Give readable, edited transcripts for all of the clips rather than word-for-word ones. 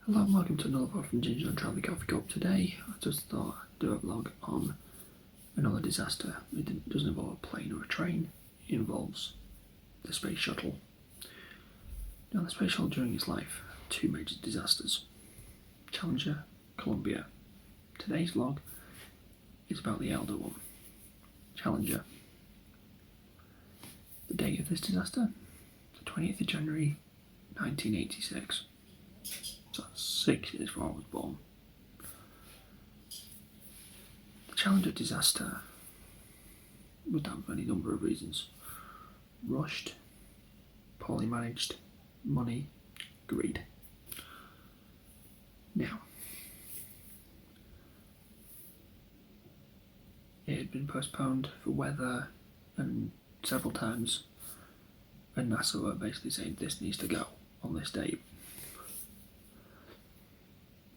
Hello and welcome to another vlog from Ginger and Charlie Coffee Cup. Today I just thought I'd do a vlog on another disaster. It doesn't involve a plane or a train, it involves the space shuttle. Now the space shuttle during its life had two major disasters. Challenger, Columbia. Today's vlog is about the elder one, Challenger. The date of this disaster? The 20th of January 1986. So 6 years before I was born. The Challenger disaster was down for any number of reasons. Rushed, poorly managed, money, greed. Now, it had been postponed for weather and several times, and NASA were basically saying this needs to go on this date.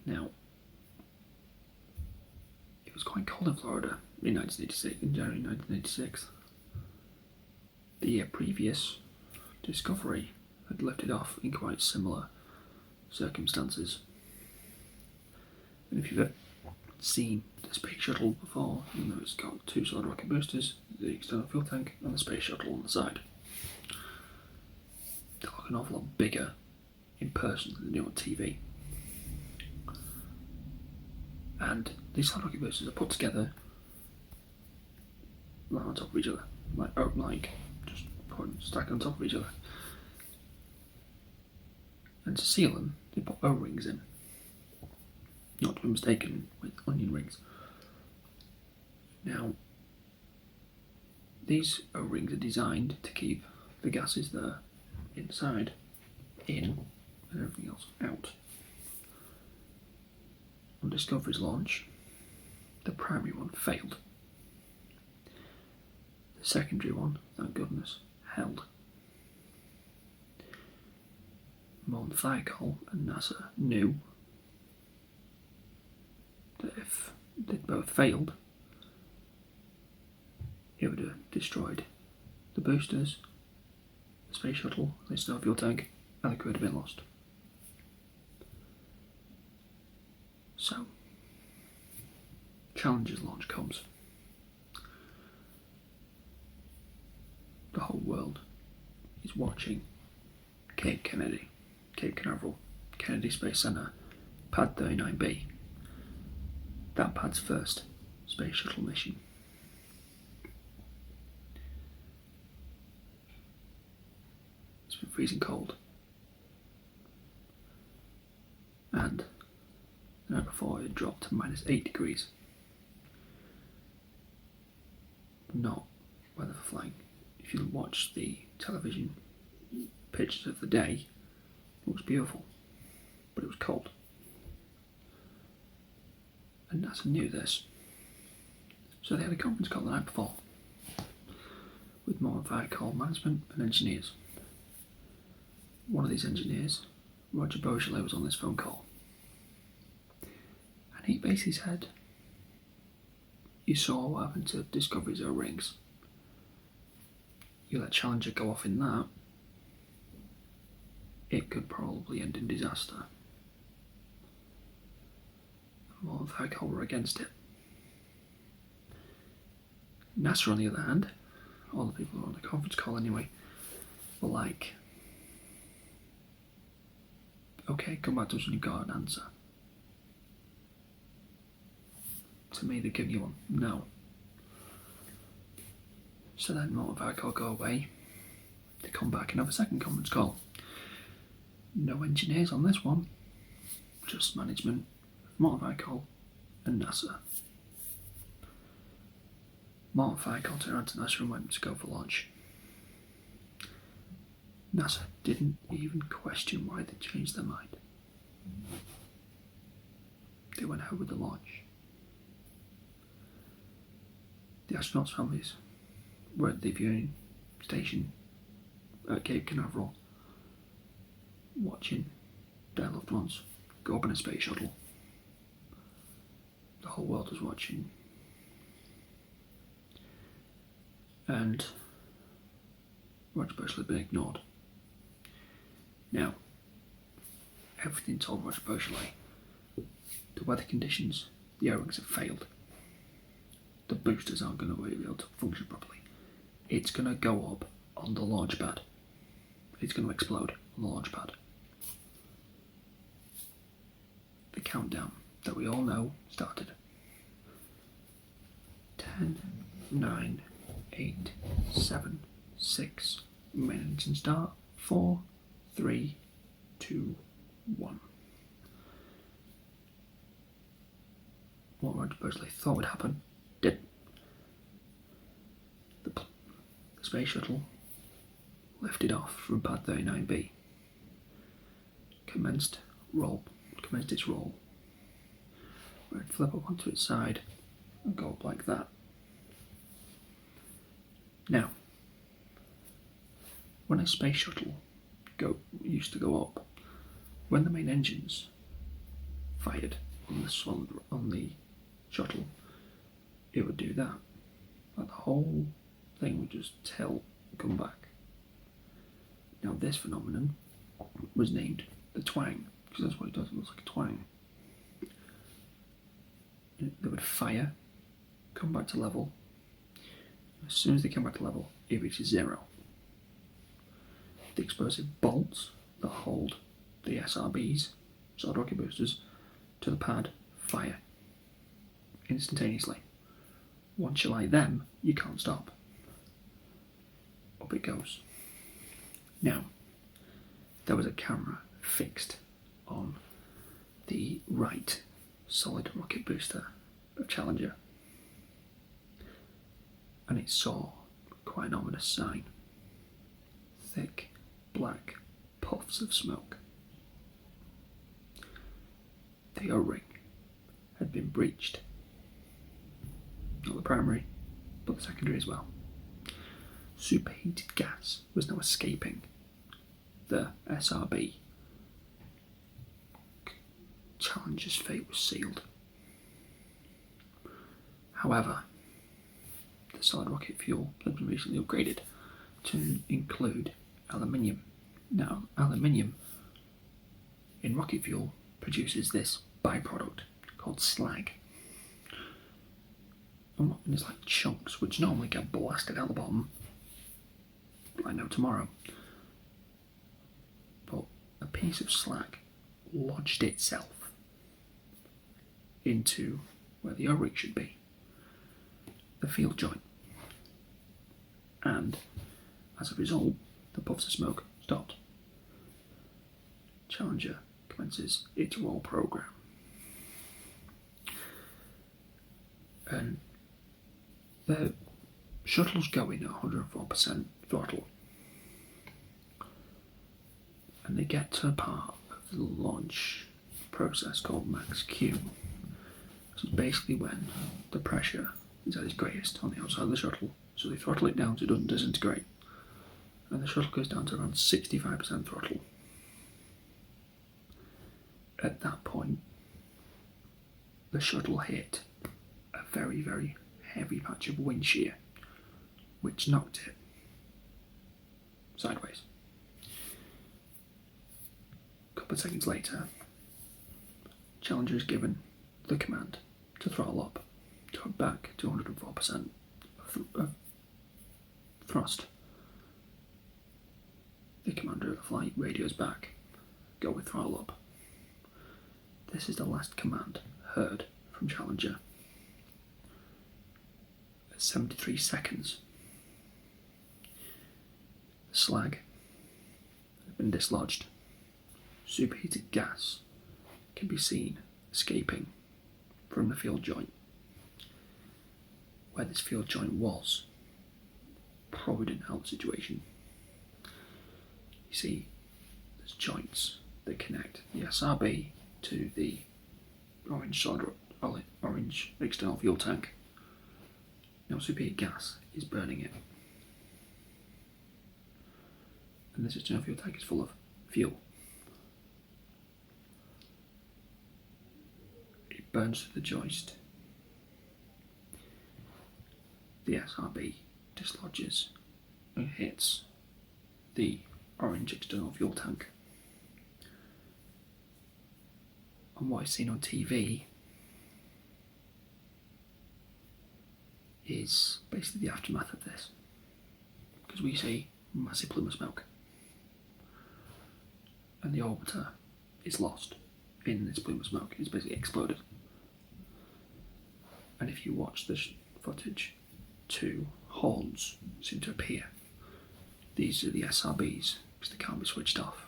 Now, it was quite cold in Florida in January 1986. The year previous, Discovery had lifted off in quite similar circumstances. And if you've ever seen the space shuttle before, you know it's got two solid rocket boosters, the external fuel tank, and the space shuttle on the side. They look an awful lot bigger in person than they do on TV. And these solid rocket boosters are put together right on top of each other, just stacked on top of each other. And to seal them, they put O-rings in, not to be mistaken with onion rings. Now, these O-rings are designed to keep the gases that are inside in and everything else out. On Discovery's launch, the primary one failed. The secondary one, thank goodness, held. Mon Thiokol and NASA knew that if they both failed, it would have destroyed the boosters, the space shuttle, the external fuel tank, and the crew would have been lost. So, Challenger's launch comes. The whole world is watching Cape Canaveral, Kennedy Space Center, Pad 39B. That pad's first space shuttle mission. It's been freezing cold. And the night before it dropped to -8 degrees. Not weather for flying. If you watch the television pictures of the day, it was beautiful, but it was cold. And NASA knew this. So they had a conference call the night before with Mon Thiokol management and engineers. One of these engineers, Roger Beaujolais, was on this phone call. And he basically said, you saw what happened to Discovery's O-rings. You let Challenger go off in that, it could probably end in disaster. Mon Thiokol were against it. NASA, on the other hand, all the people who were on the conference call anyway, were like, okay, come back to us when you've got an answer. To me, they're giving you one. No. So then Mon Thiokol go away. They come back and have a second conference call. No engineers on this one, just management, Mon Thiokol and NASA. Mon Thiokol turned around to NASA and went to go for launch. NASA didn't even question why they changed their mind. They went ahead with the launch. The astronauts' families were at the viewing station at Cape Canaveral, watching their loved ones go up in a space shuttle. The whole world was watching. And Roger Bush had been ignored. Now, everything told Roger Beaujolais. The weather conditions, the O-rings have failed. The boosters aren't going to be able to function properly. It's going to go up on the launch pad. It's going to explode on the launch pad. The countdown that we all know started. 10, 9, 8, 7, 6, main engine start, 4, 3, 2, 1. What Roger Beaujolais thought would happen did. The space shuttle lifted off from pad 39B, commenced its roll, where it'd flip up onto its side and go up like that. Now, when a space shuttle used to go up, when the main engines fired on the shuttle, it would do that. Like the whole thing would just tilt and come back. Now this phenomenon was named the Twang, because that's what it does, it looks like a twang. They would fire, come back to level. As soon as they come back to level, it reaches 0. The explosive bolts that hold the SRBs, solid rocket boosters, to the pad fire instantaneously. Once you light them, you can't stop. Up it goes. Now, there was a camera fixed on the right solid rocket booster of Challenger, and it saw quite an ominous sign. Thick, black puffs of smoke. The O-ring had been breached. Not the primary, but the secondary as well. Superheated gas was now escaping the SRB. Challenger's fate was sealed. However, the solid rocket fuel had been recently upgraded to include aluminium. Now, aluminium in rocket fuel produces this byproduct called slag. And it's like chunks which normally get blasted out the bottom like no tomorrow. But a piece of slag lodged itself into where the O-ring should be, the field joint. And as a result, the puffs of smoke stopped. Challenger commences its roll program. And the shuttle's going at 104% throttle. And they get to a part of the launch process called MaxQ. This is basically when the pressure is at its greatest on the outside of the shuttle. So they throttle it down so it doesn't disintegrate. And the shuttle goes down to around 65% throttle. At that point, the shuttle hit a very, very heavy patch of wind shear, which knocked it sideways. A couple of seconds later, Challenger is given the command to throttle up to back to 104% of thrust. The commander of the flight radios back, go with throttle up. This is the last command heard from Challenger. At 73 seconds, the slag has been dislodged. Superheated gas can be seen escaping from the field joint. Where this field joint was probably didn't help the situation. You see, there's joints that connect the SRB to the orange external fuel tank. Now superheated gas is burning it. And this external fuel tank is full of fuel. It burns through the joist. The SRB dislodges and hits the orange external fuel tank. And what is seen on TV is basically the aftermath of this. Because we see a massive plume of smoke. And the orbiter is lost in this plume of smoke. It's basically exploded. And if you watch the footage, 2 horns seem to appear. These are the SRBs, because they can't be switched off.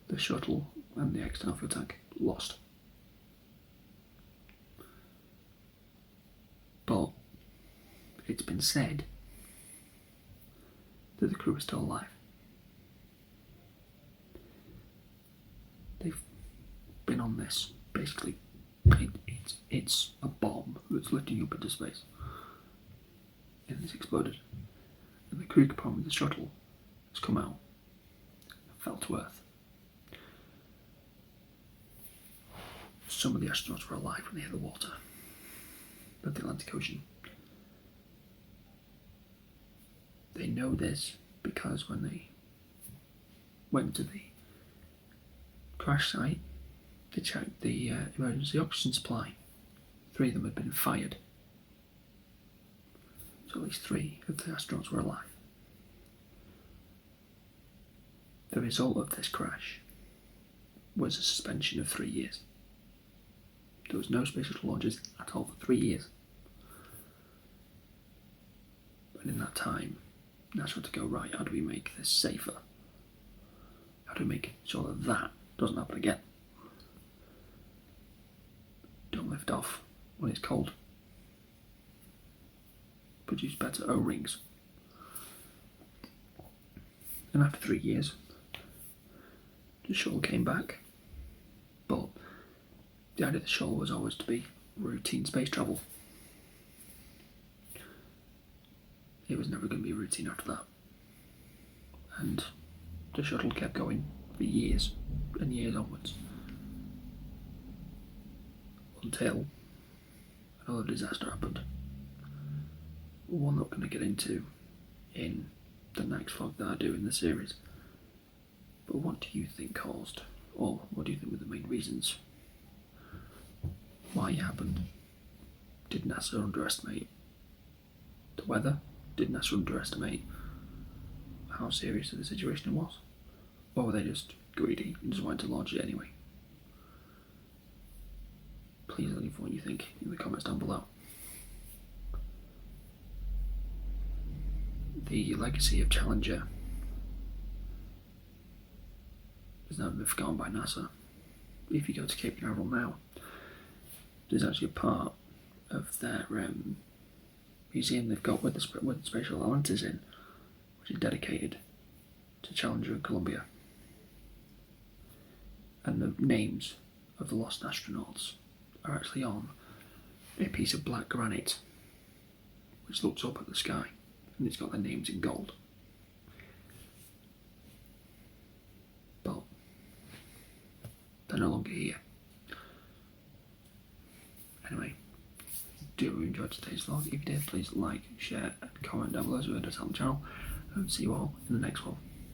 The shuttle and the external fuel tank lost. But it's been said that the crew is still alive. They've been on this, basically. It's a bomb that's lifting up into space. And it's exploded. And the crew compartment of the shuttle has come out and fell to Earth. Some of the astronauts were alive when they hit the water of the Atlantic Ocean. They know this because when they went to the crash site, they checked the emergency oxygen supply. 3 of them had been fired. So at least 3 of the astronauts were alive. The result of this crash was a suspension of 3 years. There was no space shuttle launches at all for 3 years. And in that time, NASA had to go, right, how do we make this safer? How do we make sure that that doesn't happen again? Don't lift off when it's cold. Produce better O-rings. And after 3 years, the shuttle came back. But the idea of the shuttle was always to be routine space travel. It was never going to be routine after that. And the shuttle kept going for years and years onwards. Until another disaster happened. One that we're going to get into in the next vlog that I do in the series. But what do you think caused, or what do you think were the main reasons why it happened? Did NASA underestimate the weather? Did NASA underestimate how serious the situation was? Or were they just greedy and just wanted to launch it anyway? Please let me know what you think in the comments down below. The legacy of Challenger has never been forgotten by NASA. If you go to Cape Canaveral now, there's actually a part of their museum they've got with the spatial element is in, which is dedicated to Challenger and Columbia. And the names of the lost astronauts are actually on a piece of black granite which looks up at the sky, and it's got their names in gold. But they're no longer here. Anyway, do you enjoy today's vlog? If you did, please like, share and comment down below so it does help the channel, and see you all in the next one.